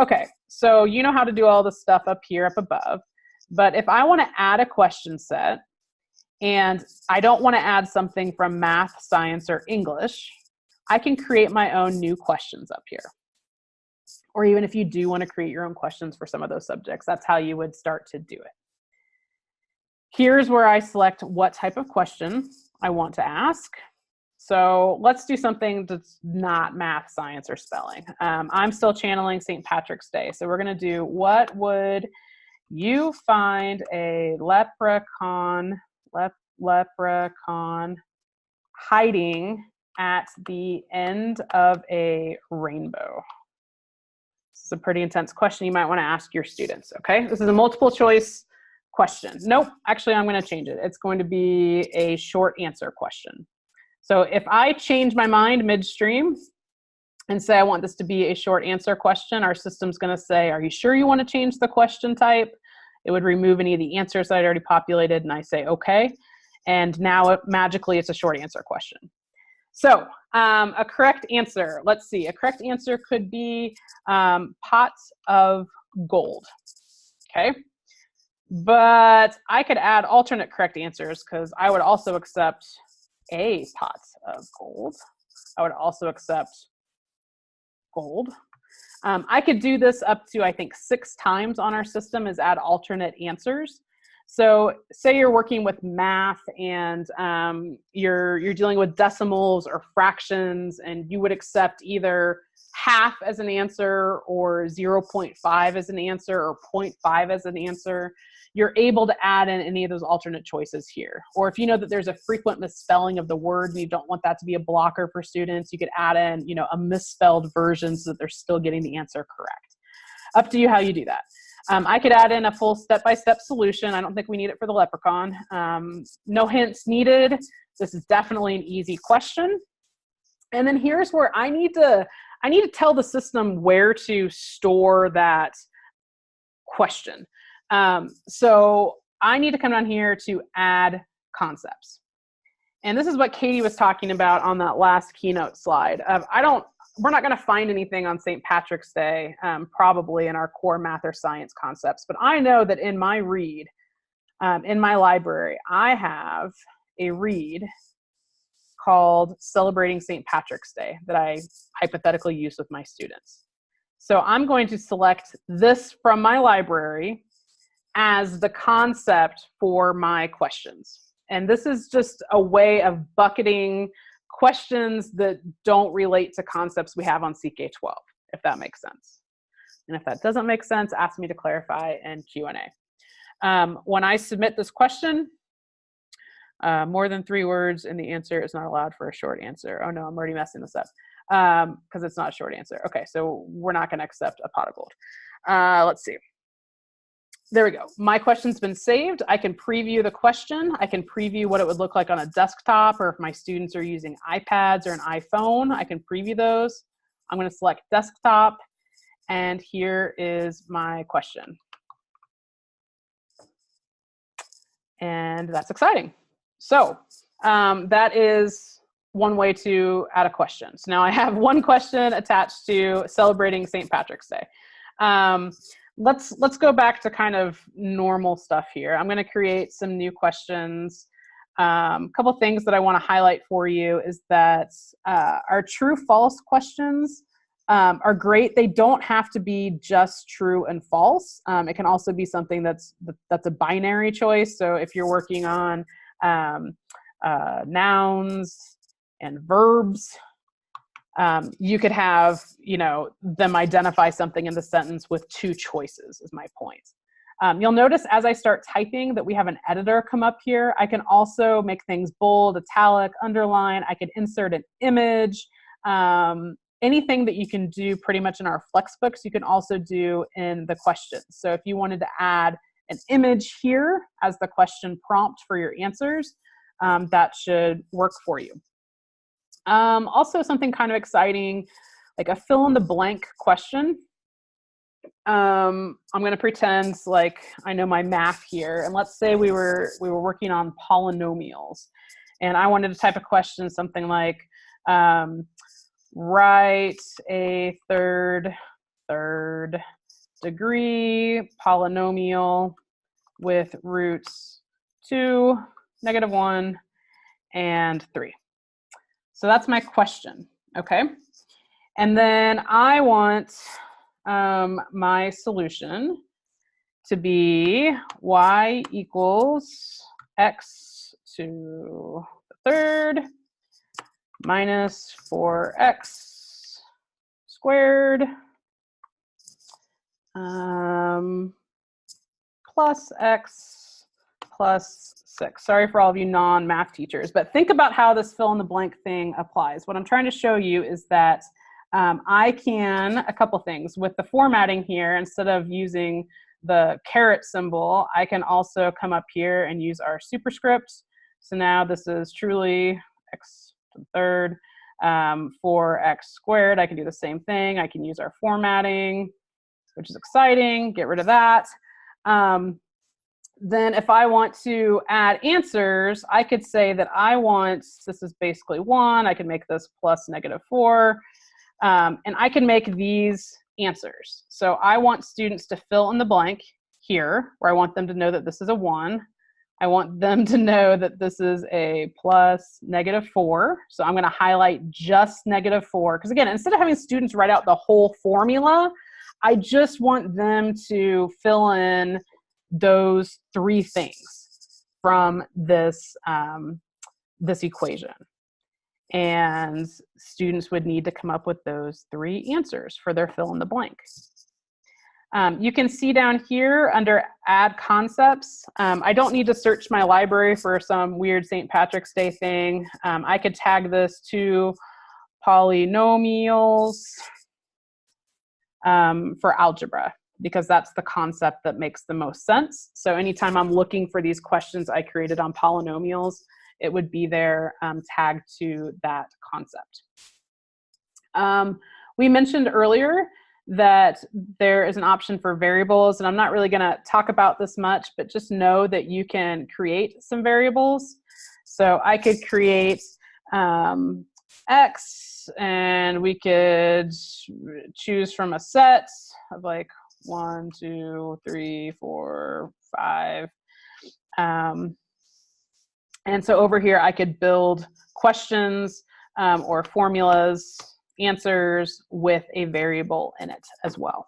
[SPEAKER 2] Okay, so you know how to do all the stuff up here, up above. But if I want to add a question set, and I don't want to add something from math, science, or English, I can create my own new questions up here. Or even if you do want to create your own questions for some of those subjects, that's how you would start to do it. Here's where I select what type of question I want to ask. So let's do something that's not math, science, or spelling. I'm still channeling St. Patrick's Day. So we're going to do, what would you find a leprechaun hiding at the end of a rainbow? This is a pretty intense question you might want to ask your students, okay? This is a multiple choice question. Nope, actually I'm going to change it. It's going to be a short answer question. So if I change my mind midstream and say I want this to be a short answer question, our system's going to say, are you sure you want to change the question type? It would remove any of the answers that I'd already populated, and I say okay. And now magically it's a short answer question. So a correct answer, let's see, a correct answer could be pots of gold, okay? But I could add alternate correct answers, because I would also accept a pot of gold. I would also accept gold. I could do this up to, I think, 6 times on our system, is add alternate answers. So say you're working with math and you're dealing with decimals or fractions, and you would accept either half as an answer or 0.5 as an answer or 0.5 as an answer. You're able to add in any of those alternate choices here. Or if you know that there's a frequent misspelling of the word and you don't want that to be a blocker for students, you could add in, you know, a misspelled version so that they're still getting the answer correct. Up to you how you do that. I could add in a full step-by-step solution. I don't think we need it for the leprechaun. No hints needed. This is definitely an easy question. And then here's where I need to tell the system where to store that question. So I need to come down here to add concepts. And this is what Katie was talking about on that last keynote slide. We're not going to find anything on St. Patrick's Day, probably in our core math or science concepts. But I know that in my read, in my library, I have a read called Celebrating St. Patrick's Day that I hypothetically use with my students. So I'm going to select this from my library as the concept for my questions. And this is just a way of bucketing questions that don't relate to concepts we have on CK-12, if that makes sense. And if that doesn't make sense, ask me to clarify in Q&A. When I submit this question, more than 3 words in the answer is not allowed for a short answer. Oh no, I'm already messing this up because it's not a short answer. Okay, so we're not going to accept a pot of gold. Let's see. There we go. My question's been saved. I can preview the question. I can preview what it would look like on a desktop, or if my students are using iPads or an iPhone, I can preview those. I'm going to select desktop, and here is my question. And that's exciting. So that is one way to add a question. So now I have one question attached to celebrating St. Patrick's Day. Let's go back to kind of normal stuff here. I'm going to create some new questions. A couple things that I want to highlight for you is that our true-false questions are great. They don't have to be just true and false. It can also be something that's a binary choice. So if you're working on nouns and verbs, you could have, them identify something in the sentence with 2 choices, is my point. You'll notice as I start typing that we have an editor come up here. I can also make things bold, italic, underline. I could insert an image. Anything that you can do pretty much in our Flexbooks, you can also do in the questions. So if you wanted to add an image here as the question prompt for your answers, that should work for you. Also something kind of exciting, like a fill in the blank question. I'm going to pretend like I know my math here, and let's say we were working on polynomials, and I wanted to type a question something like, write a third degree polynomial with roots 2, -1, and 3. So that's my question, okay? And then I want my solution to be y equals x to the 3rd minus 4x squared plus x plus 6. Sorry for all of you non-math teachers, but think about how this fill in the blank thing applies. What I'm trying to show you is that I can, a couple things. With the formatting here, instead of using the caret symbol, I can also come up here and use our superscript. So now this is truly x to the 3rd, 4x squared. I can do the same thing. I can use our formatting, which is exciting. Get rid of that. Then if I want to add answers, I could say that I want, this is basically 1. I can make this plus -4. And I can make these answers. So I want students to fill in the blank here, where I want them to know that this is a 1. I want them to know that this is a plus -4. So I'm going to highlight just -4. Because again, instead of having students write out the whole formula, I just want them to fill in those three things from this, this equation. And students would need to come up with those three answers for their fill in the blank. You can see down here under add concepts, I don't need to search my library for some weird St. Patrick's Day thing. I could tag this to polynomials for algebra, because that's the concept that makes the most sense. So anytime I'm looking for these questions I created on polynomials, it would be there tagged to that concept. We mentioned earlier that there is an option for variables, and I'm not really going to talk about this much, but just know that you can create some variables. So I could create X, and we could choose from a set of like 1, 2, 3, 4, 5. And so over here, I could build questions or formulas, answers with a variable in it as well.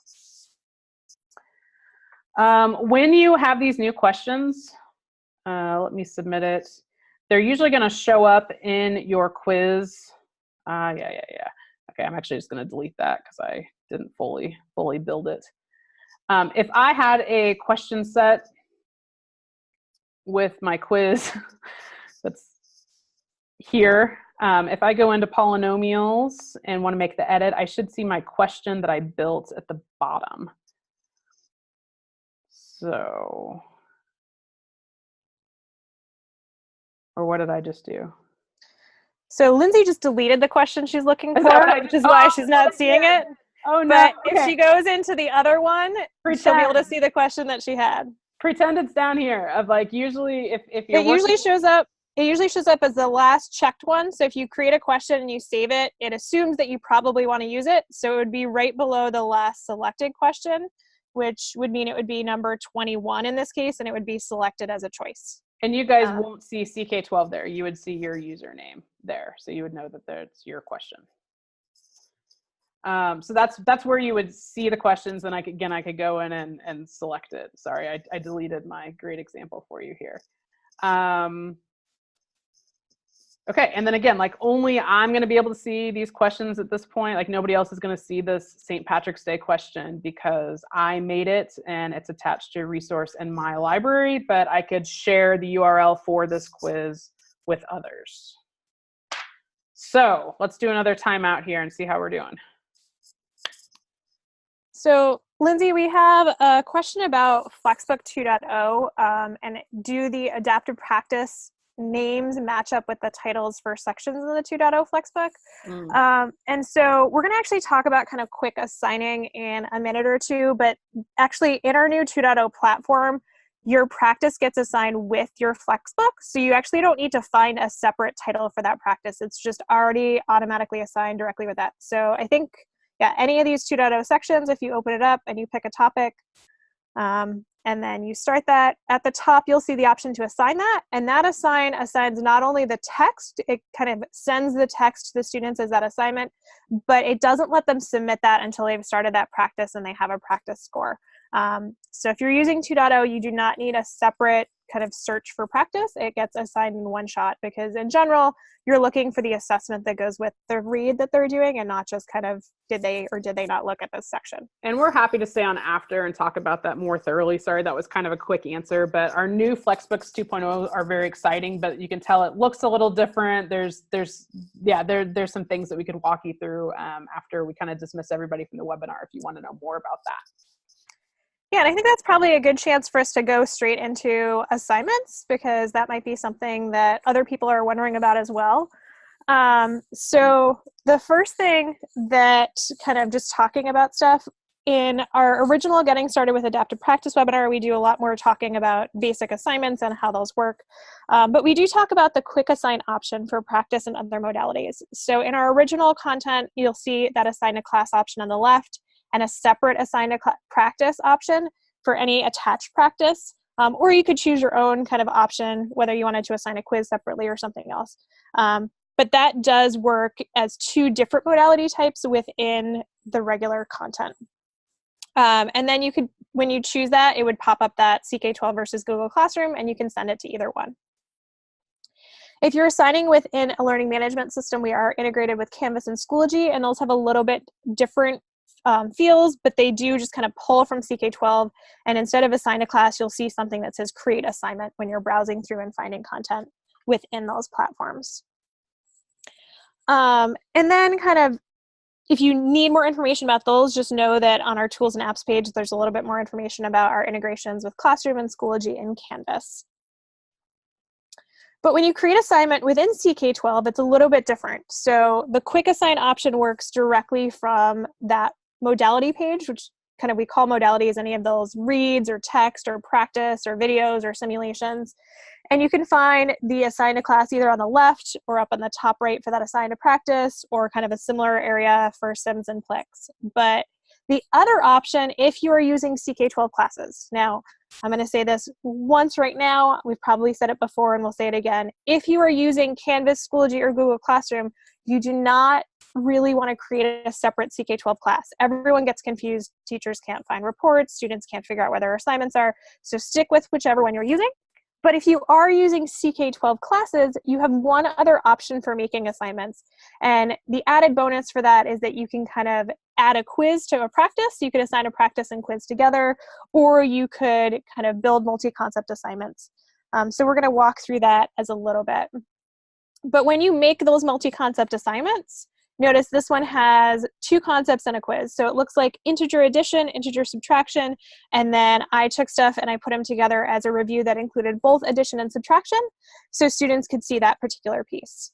[SPEAKER 2] When you have these new questions, let me submit it. They're usually going to show up in your quiz. Yeah. Okay, I'm actually just going to delete that because I didn't fully build it. If I had a question set with my quiz that's here, if I go into polynomials and want to make the edit, I should see my question that I built at the bottom. So, or what did I just do?
[SPEAKER 1] So Lindsay just deleted the question she's looking for, which is why she's not seeing it.
[SPEAKER 2] Oh, no.
[SPEAKER 1] But
[SPEAKER 2] okay.
[SPEAKER 1] if she goes into the other one, she'll be able to see the question that she had.
[SPEAKER 2] Pretend it's down here. Of like, usually if you're
[SPEAKER 1] usually shows up. It usually shows up as the last checked one. So if you create a question and you save it, it assumes that you probably want to use it. So it would be right below the last selected question, which would mean it would be number 21 in this case, and it would be selected as a choice.
[SPEAKER 2] And you guys won't see CK-12 there. You would see your username there. So you would know that that's your question. So that's where you would see the questions. And I could go in and select it. Sorry, I deleted my great example for you here. Okay, and then again, like only I'm going to be able to see these questions at this point. Like nobody else is going to see this St. Patrick's Day question because I made it and it's attached to a resource in my library, but I could share the URL for this quiz with others. So let's do another timeout here and see how we're doing.
[SPEAKER 1] So Lindsay, we have a question about Flexbook 2.0 and do the adaptive practice names match up with the titles for sections in the 2.0 Flexbook. And so we're going to actually talk about kind of quick assigning in a minute or two, but actually in our new 2.0 platform, your practice gets assigned with your Flexbook. So you actually don't need to find a separate title for that practice. It's just already automatically assigned directly with that. So I think, yeah, any of these 2.0 sections, if you open it up and you pick a topic, and then you start that, at the top, you'll see the option to assign that. And that assigns not only the text, it kind of sends the text to the students as that assignment, but it doesn't let them submit that until they've started that practice and they have a practice score. So if you're using 2.0, you do not need a separate kind of search for practice. It gets assigned in one shot because in general, you're looking for the assessment that goes with the read that they're doing and not just kind of did they or did they not look at this section.
[SPEAKER 2] And we're happy to stay on after and talk about that more thoroughly. Sorry, that was kind of a quick answer, but our new Flexbooks 2.0 are very exciting, but you can tell it looks a little different. There's some things that we could walk you through after we kind of dismiss everybody from the webinar if you want to know more about that.
[SPEAKER 1] Yeah, and I think that's probably a good chance for us to go straight into assignments because that might be something that other people are wondering about as well. So the first thing that kind of just talking about stuff in our original Getting Started with Adaptive Practice webinar, we do a lot more talking about basic assignments and how those work. But we do talk about the quick assign option for practice and other modalities. So in our original content, you'll see that assign a class option on the left and a separate assign a practice option for any attached practice. Or you could choose your own kind of option, whether you wanted to assign a quiz separately or something else. But that does work as two different modality types within the regular content. And then you could when you choose that, it would pop up that CK-12 versus Google Classroom, and you can send it to either one. If you're assigning within a learning management system, we are integrated with Canvas and Schoology, and those have a little bit different fields, but they do just kind of pull from CK-12, and instead of assign a class, you'll see something that says create assignment when you're browsing through and finding content within those platforms. And then kind of, if you need more information about those, just know that on our tools and apps page, there's a little bit more information about our integrations with Classroom and Schoology and Canvas. But when you create assignment within CK-12, it's a little bit different. So the quick assign option works directly from that modality page, which kind of we call modalities any of those reads or text or practice or videos or simulations. And you can find the assign to class either on the left or up on the top right for that assign to practice, or kind of a similar area for sims and Plex. But the other option, if you are using CK-12 classes, now I'm going to say this once right now, we've probably said it before and we'll say it again. If you are using Canvas, Schoology, or Google Classroom, you do not really want to create a separate CK-12 class. Everyone gets confused. Teachers can't find reports. Students can't figure out where their assignments are. So stick with whichever one you're using. But if you are using CK-12 classes, you have one other option for making assignments. And the added bonus for that is that you can kind of add a quiz to a practice. You could assign a practice and quiz together, or you could kind of build multi-concept assignments. So we're going to walk through that as a little bit. But when you make those multi-concept assignments, notice this one has 2 concepts and a quiz. So it looks like integer addition, integer subtraction, and then I took stuff and I put them together as a review that included both addition and subtraction, so students could see that particular piece.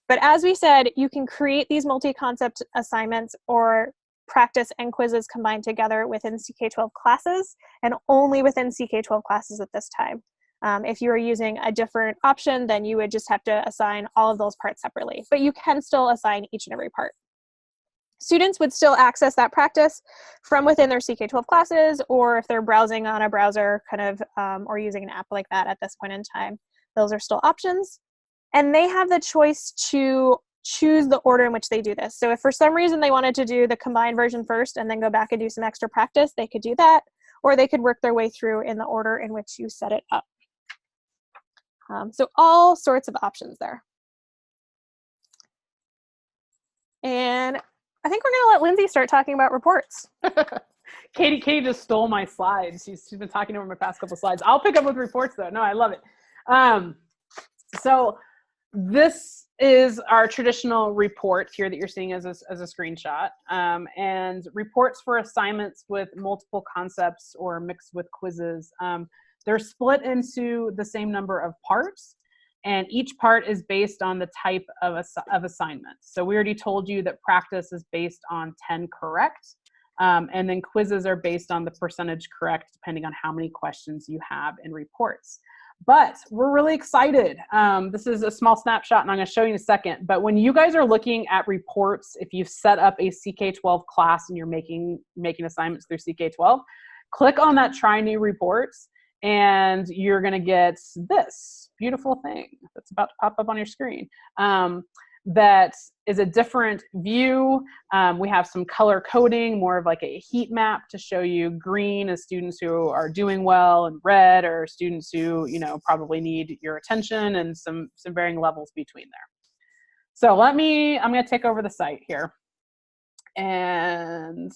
[SPEAKER 1] But as we said, you can create these multi-concept assignments or practice and quizzes combined together within CK-12 classes, and only within CK-12 classes at this time. If you are using a different option, then you would just have to assign all of those parts separately, but you can still assign each and every part. Students would still access that practice from within their CK-12 classes, or if they're browsing on a browser kind of, or using an app like that at this point in time, those are still options. And they have the choice to choose the order in which they do this. So if for some reason they wanted to do the combined version first and then go back and do some extra practice, they could do that, or they could work their way through in the order in which you set it up. So all sorts of options there. And I think we're going to let Lindsay start talking about reports.
[SPEAKER 2] Katie just stole my slides. She's been talking over my past couple slides. I'll pick up with reports though. No, I love it. So this is our traditional report here that you're seeing as a screenshot. And reports for assignments with multiple concepts or mixed with quizzes. They're split into the same number of parts, and each part is based on the type of assignment. So we already told you that practice is based on 10 correct, and then quizzes are based on the percentage correct depending on how many questions you have in reports. But we're really excited. This is a small snapshot, and I'm going to show you in a second. But when you guys are looking at reports, if you've set up a CK-12 class and you're making assignments through CK-12, click on that Try New Reports, and you're going to get this beautiful thing that's about to pop up on your screen. That is a different view. We have some color coding, more of like a heat map to show you green as students who are doing well, and red are students who, you know, probably need your attention, and some varying levels between there. So I'm going to take over the site here. And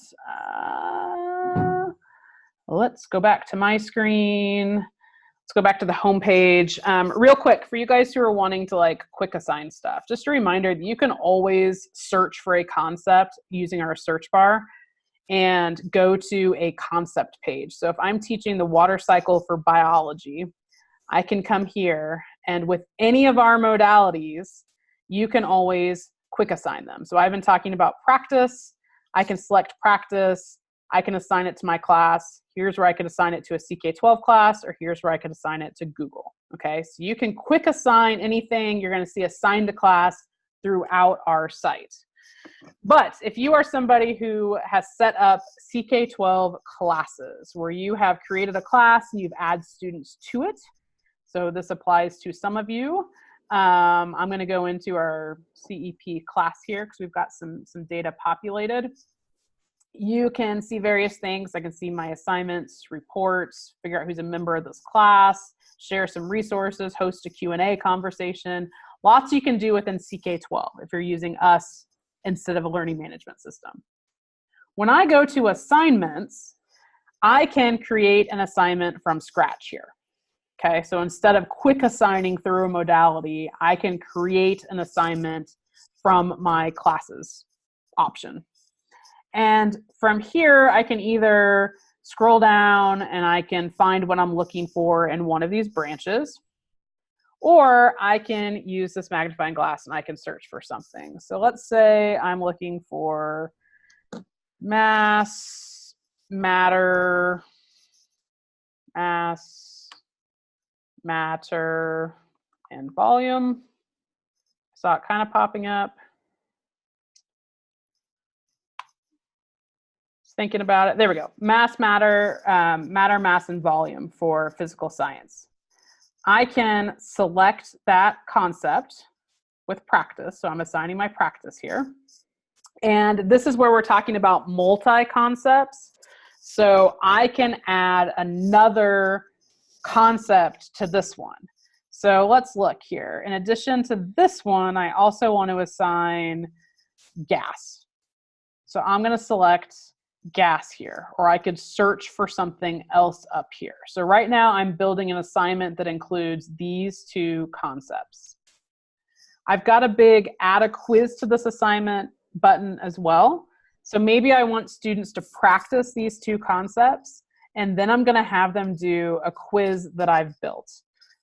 [SPEAKER 2] let's go back to my screen. Let's go back to the home page. Real quick, for you guys who are wanting to like quick assign stuff, just a reminder that you can always search for a concept using our search bar and go to a concept page. So if I'm teaching the water cycle for biology, I can come here, and with any of our modalities, you can always quick assign them. So I've been talking about practice. I can select practice. I can assign it to my class. Here's where I could assign it to a CK-12 class, or here's where I could assign it to Google. Okay, so you can quick assign anything. You're going to see assigned to class throughout our site. But if you are somebody who has set up CK-12 classes, where you have created a class and you've added students to it, so this applies to some of you. I'm going to go into our CEP class here because we've got some data populated. you can see various things. I can see my assignments, reports, figure out who's a member of this class, share some resources, host a Q&A conversation. Lots you can do within CK-12 if you're using us instead of a learning management system. When I go to assignments, I can create an assignment from scratch here. Okay, so instead of quick assigning through a modality, I can create an assignment from my classes option. And from here, I can either scroll down and I can find what I'm looking for in one of these branches, or I can use this magnifying glass and I can search for something. So let's say I'm looking for mass, matter, and volume. Saw it kind of popping up. Just thinking about it. There we go. Mass, matter, mass, and volume for physical science. I can select that concept with practice. So I'm assigning my practice here. And this is where we're talking about multi-concepts. So I can add another concept to this one. So let's look here. In addition to this one, I also want to assign gas. So I'm going to select gas here, or I could search for something else up here. So right now I'm building an assignment that includes these two concepts. I've got a big add a quiz to this assignment button as well. So maybe I want students to practice these two concepts, and then I'm going to have them do a quiz that I've built.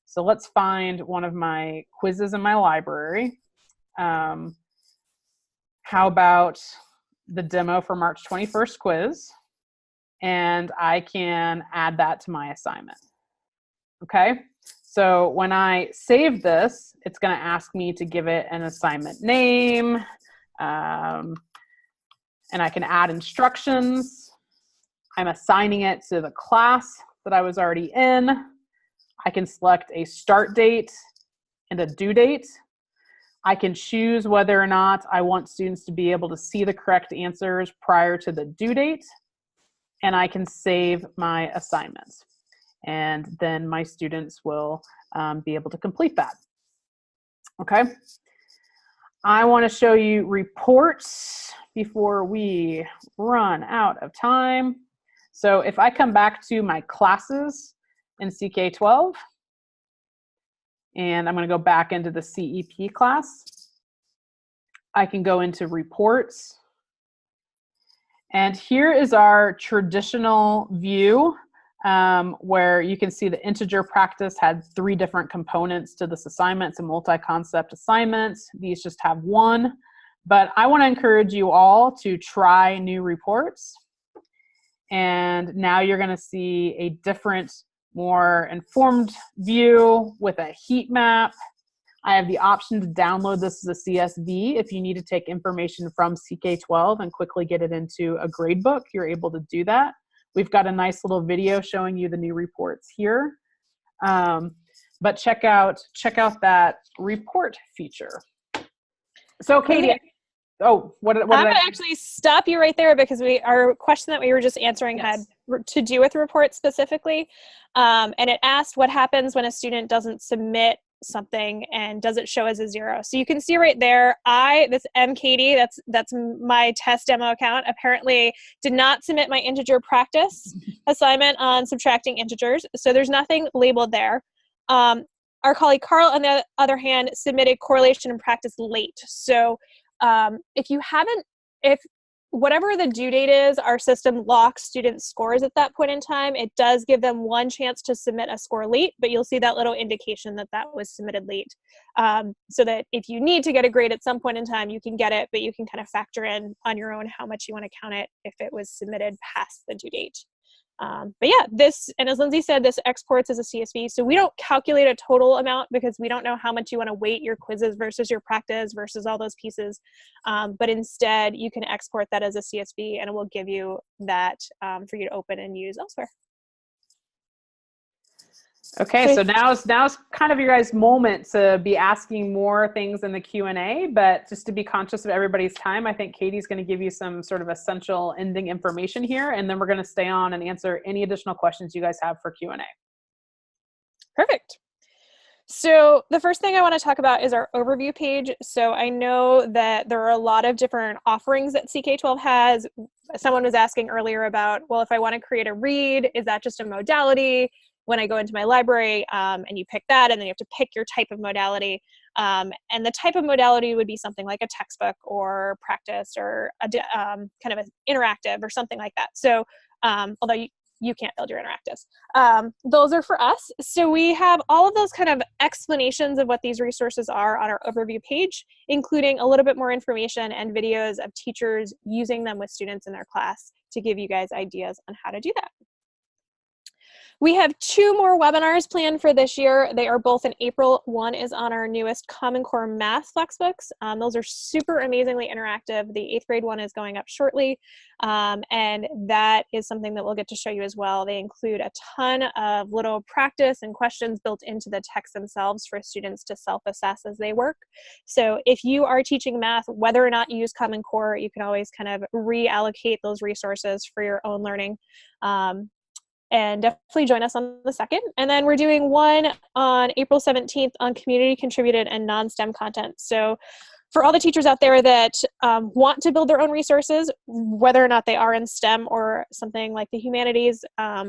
[SPEAKER 2] So let's find one of my quizzes in my library. How about the demo for March 21st quiz? And I can add that to my assignment. Okay, so when I save this, it's going to ask me to give it an assignment name. And I can add instructions. I'm assigning it to the class that I was already in. I can select a start date and a due date. I can choose whether or not I want students to be able to see the correct answers prior to the due date. And I can save my assignments. And then my students will be able to complete that. Okay. I want to show you reports before we run out of time. So if I come back to my classes in CK-12, and I'm going to go back into the CEP class, I can go into reports. And here is our traditional view where you can see the integer practice had 3 different components to this assignment. It's a multi-concept assignment. These just have one. But I want to encourage you all to try new reports. And now you're going to see a different, more informed view with a heat map. I have the option to download this as a CSV. If you need to take information from CK-12 and quickly get it into a gradebook, you're able to do that. We've got a nice little video showing you the new reports here. But check out that report feature. So Katie, what did
[SPEAKER 1] I'm going to actually stop you right there because our question that we were just answering had to do with reports specifically. And it asked what happens when a student doesn't submit something and does it show as a 0. So you can see right there, this Katie, that's my test demo account, apparently did not submit my integer practice assignment on subtracting integers. So there's nothing labeled there. Our colleague Carl, on the other hand, submitted correlation and practice late. So if whatever the due date is, our system locks students' scores at that point in time. It does give them one chance to submit a score late, but you'll see that little indication that that was submitted late. So that if you need to get a grade at some point in time, you can get it, but you can kind of factor in on your own how much you want to count it if it was submitted past the due date. But yeah, and as Lindsay said, this exports as a CSV. So we don't calculate a total amount because we don't know how much you want to weight your quizzes versus your practice versus all those pieces. But instead, you can export that as a CSV and it will give you that for you to open and use elsewhere.
[SPEAKER 2] Okay, so now's kind of your guys' moment to be asking more things in the Q&A, but just to be conscious of everybody's time, I think Katie's going to give you some sort of essential ending information here, and then we're going to stay on and answer any additional questions you guys have for Q&A.
[SPEAKER 1] Perfect. So the first thing I want to talk about is our overview page. So I know that there are a lot of different offerings that CK-12 has. Someone was asking earlier about, well, if I want to create a read, is that just a modality? When I go into my library and you pick that, and then you have to pick your type of modality. And the type of modality would be something like a textbook or practice or a kind of an interactive or something like that. So although you can't build your interactives. Those are for us. So we have all of those kind of explanations of what these resources are on our overview page, including a little bit more information and videos of teachers using them with students in their class to give you guys ideas on how to do that. We have 2 more webinars planned for this year. They are both in April. One is on our newest Common Core Math Flexbooks. Those are super amazingly interactive. The 8th grade one is going up shortly, and that is something that we'll get to show you as well. They include a ton of little practice and questions built into the text themselves for students to self-assess as they work. So if you are teaching math, whether or not you use Common Core, you can always kind of reallocate those resources for your own learning. And definitely join us on the 2nd. And then we're doing one on April 17th on community contributed and non-STEM content. So for all the teachers out there that want to build their own resources, whether or not they are in STEM or something like the humanities,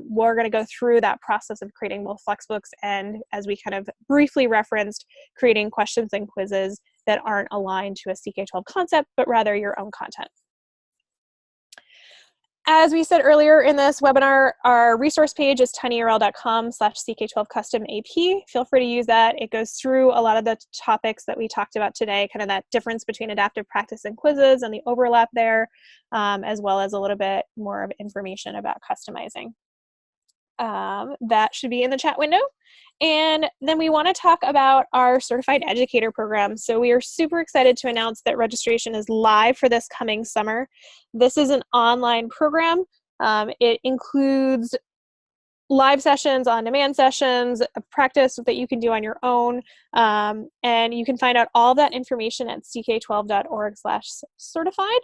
[SPEAKER 1] we're going to go through that process of creating both Flexbooks and, as we kind of briefly referenced, creating questions and quizzes that aren't aligned to a CK-12 concept, but rather your own content. As we said earlier in this webinar, our resource page is tinyurl.com/CK12customAP. Feel free to use that. It goes through a lot of the topics that we talked about today, kind of that difference between adaptive practice and quizzes and the overlap there, as well as a little bit more of information about customizing. That should be in the chat window. And then we want to talk about our certified educator program. So we are super excited to announce that registration is live for this coming summer. This is an online program. It includes live sessions, on-demand sessions, a practice that you can do on your own. And you can find out all that information at ck12.org/certified.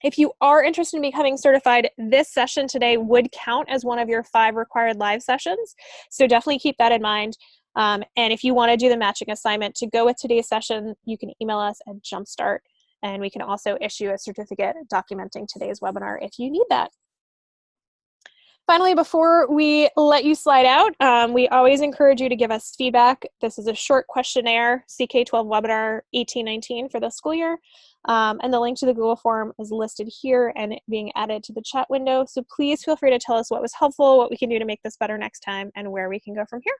[SPEAKER 1] If you are interested in becoming certified, this session today would count as one of your 5 required live sessions. So definitely keep that in mind. And if you want to do the matching assignment to go with today's session, you can email us at Jumpstart, and we can also issue a certificate documenting today's webinar if you need that. Finally, before we let you slide out, we always encourage you to give us feedback. This is a short questionnaire, CK-12 webinar 1819 for the school year. And the link to the Google form is listed here and being added to the chat window. So please feel free to tell us what was helpful, what we can do to make this better next time, and where we can go from here.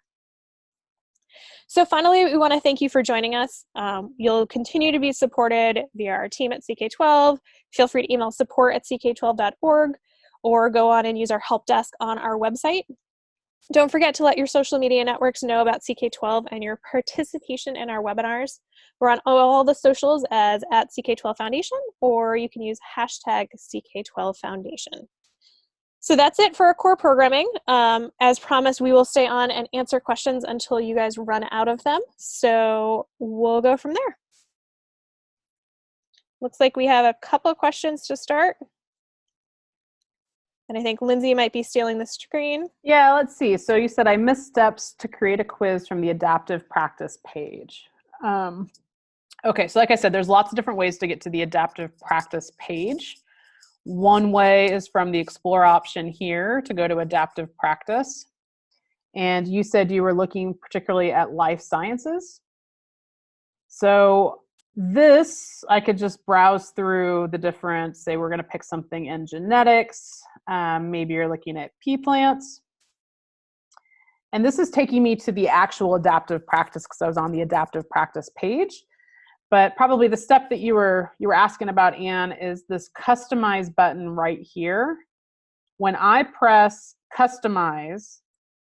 [SPEAKER 1] So finally, we want to thank you for joining us. You'll continue to be supported via our team at CK-12. Feel free to email support@ck12.org. or go on and use our help desk on our website. Don't forget to let your social media networks know about CK-12 and your participation in our webinars. We're on all the socials as @CK12 Foundation, or you can use hashtag CK12 Foundation. So that's it for our core programming. As promised, we will stay on and answer questions until you guys run out of them. So we'll go from there. Looks like we have a couple of questions to start. And I think Lindsay might be stealing the screen.
[SPEAKER 2] Yeah, let's see. So you said I missed steps to create a quiz from the adaptive practice page. Okay, so like I said, there's lots of different ways to get to the adaptive practice page. One way is from the Explore option here to go to adaptive practice. And you said you were looking particularly at life sciences. So this, I could just browse through the different, say we're going to pick something in genetics. Maybe you're looking at pea plants. And this is taking me to the actual adaptive practice because I was on the adaptive practice page. But probably the step that you were asking about, Anne, is this customize button right here. When I press customize,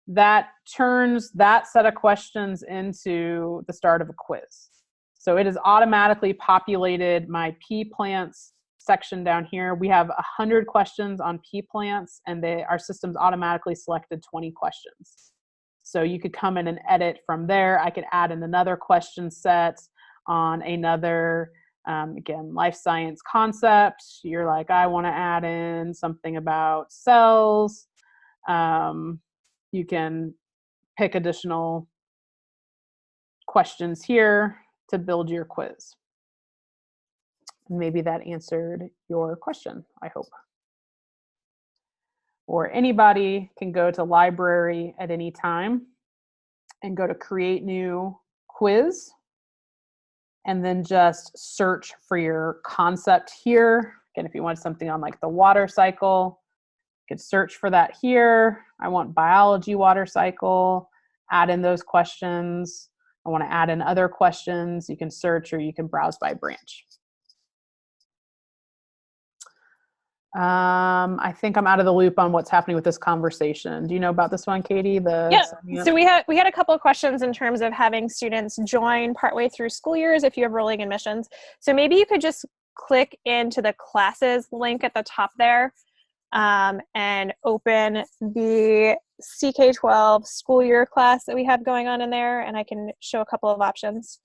[SPEAKER 2] that turns that set of questions into the start of a quiz. So it has automatically populated my pea plants section down here. We have 100 questions on pea plants, and our system's automatically selected 20 questions. So you could come in and edit from there. I could add in another question set on another, again, life science concept. You're like, I want to add in something about cells. You can pick additional questions here to build your quiz. Maybe that answered your question, I hope. Or anybody can go to library at any time and go to create new quiz, and then just search for your concept here. Again, if you want something on like the water cycle, you could search for that here. I want biology water cycle, add in those questions. I want to add in other questions. You can search or you can browse by branch. I think I'm out of the loop on what's happening with this conversation. Do you know about this one, Katie?
[SPEAKER 1] Yeah, so we had a couple of questions in terms of having students join partway through school years if you have rolling admissions. So maybe you could just click into the classes link at the top there and open the CK-12 school year class that we have going on in there, and I can show a couple of options.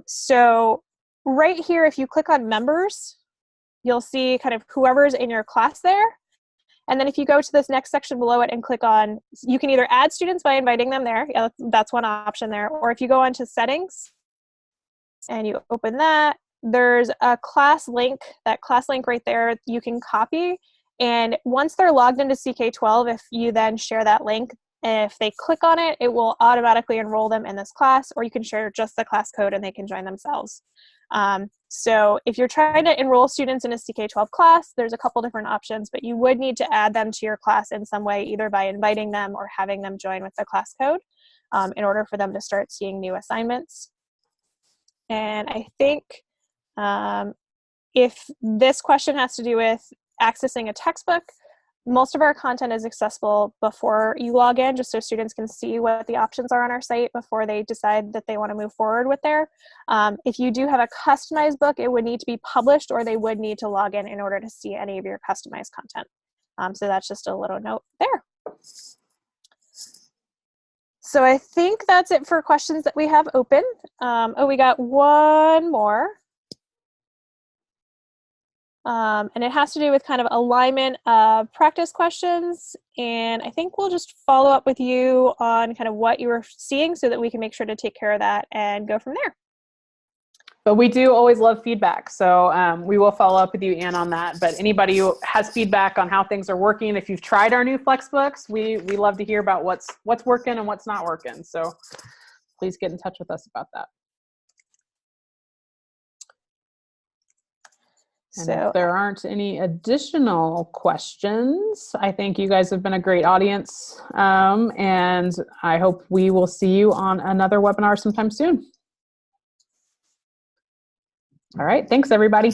[SPEAKER 1] So right here, if you click on members, you'll see kind of whoever's in your class there. And then if you go to this next section below it and click on, you can either add students by inviting them there. Yeah, that's one option there. Or if you go onto settings and you open that, there's a class link. That class link right there, you can copy. And once they're logged into CK-12, if you then share that link, if they click on it, it will automatically enroll them in this class, or you can share just the class code and they can join themselves. So if you're trying to enroll students in a CK-12 class, there's a couple different options, but you would need to add them to your class in some way, either by inviting them or having them join with the class code in order for them to start seeing new assignments. And I think if this question has to do with accessing a textbook, most of our content is accessible before you log in, just so students can see what the options are on our site before they decide that they want to move forward with there. If you do have a customized book, it would need to be published, or they would need to log in order to see any of your customized content. So that's just a little note there. So I think that's it for questions that we have open. Oh, we got one more. And it has to do with kind of alignment of practice questions. And I think we'll just follow up with you on kind of what you were seeing so that we can make sure to take care of that and go from there.
[SPEAKER 2] But we do always love feedback. So we will follow up with you, Ann, on that. But anybody who has feedback on how things are working, if you've tried our new Flexbooks, we love to hear about what's working and what's not working. So please get in touch with us about that. And if there aren't any additional questions, I think you guys have been a great audience. And I hope we will see you on another webinar sometime soon. All right. Thanks, everybody.